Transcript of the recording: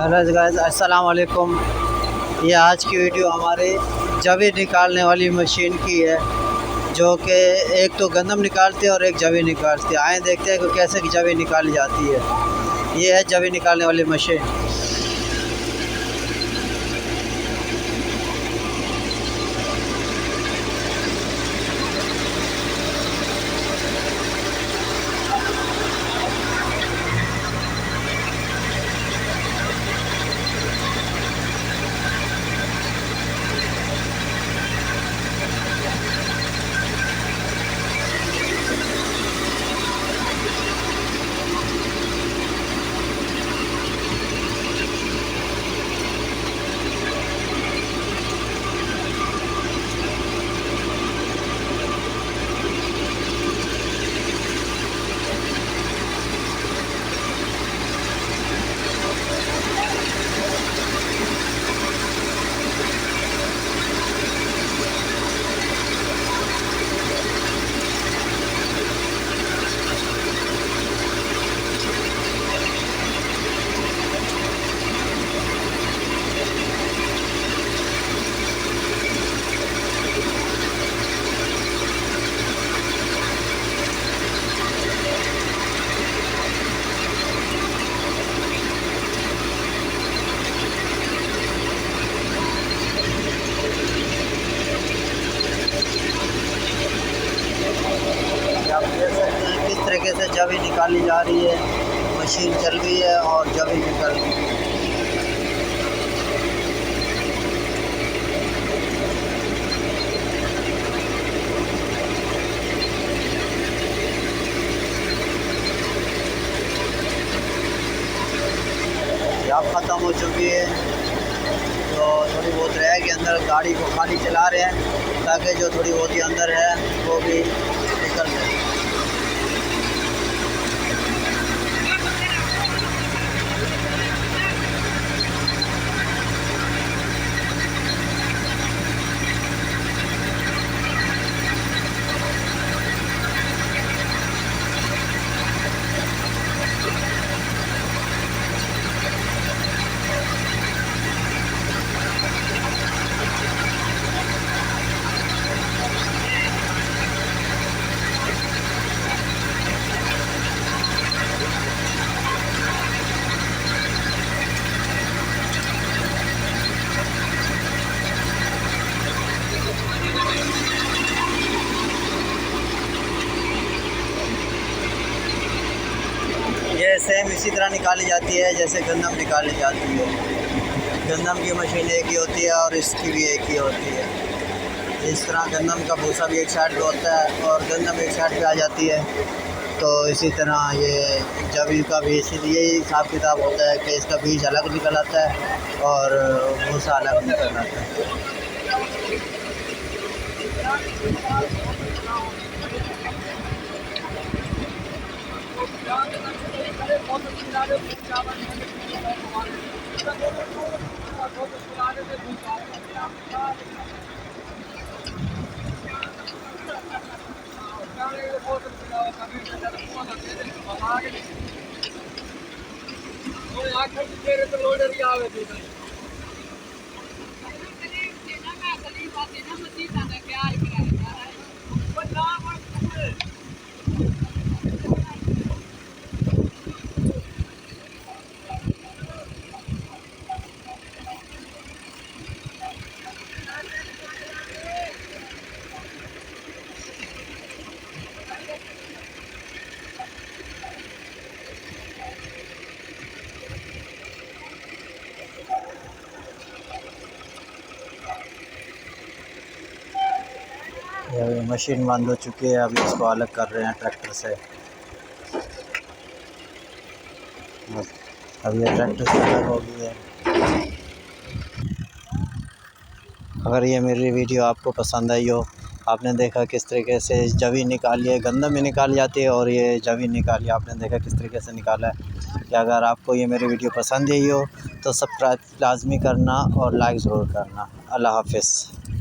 Hello guys, अस्सलाम वालेकुम। ये आज की वीडियो हमारे जवी निकालने वाली मशीन की है, जो कि एक तो गंदम निकालती है और एक जवी निकालती है। आए देखते हैं कि कैसे की जवी निकाली जाती है। ये है जवी निकालने वाली मशीन। आप देख सकते हैं किस तरीके से जवी निकाली जा रही है। मशीन चल रही है और जवी निकल रही है। अब ख़त्म हो चुकी है, तो थोड़ी बहुत रह गई। अंदर गाड़ी को खाली चला रहे हैं ताकि जो थोड़ी बहुत ही अंदर है वो भी निकल जाए। ये सेम इसी तरह निकाली जाती है जैसे गंदम निकाली जाती है। गंदम की मशीन एक ही होती है और इसकी भी एक ही होती है। इस तरह गंदम का भूसा भी एक साइड पे होता है और गंदम एक साइड पे आ जाती है। तो इसी तरह ये जवी का भी इसीलिए हिसाब किताब होता है कि इसका बीज अलग निकल आता है और भूसा अलग निकल आता है। मशीन बंद हो चुकी है, अभी इसको अलग कर रहे हैं ट्रैक्टर से। अब ये ट्रैक्टर से अलग हो गई है। अगर ये मेरी वीडियो आपको पसंद आई हो, आपने देखा किस तरीके से जवी निकाली है, गंदम भी निकाली जाती है और ये जवी निकाली, आपने देखा किस तरीके से निकाला है। कि अगर आपको ये मेरी वीडियो पसंद आई हो तो सब्सक्राइब लाजमी करना और लाइक ज़रूर करना। अल्लाह हाफ़िज़।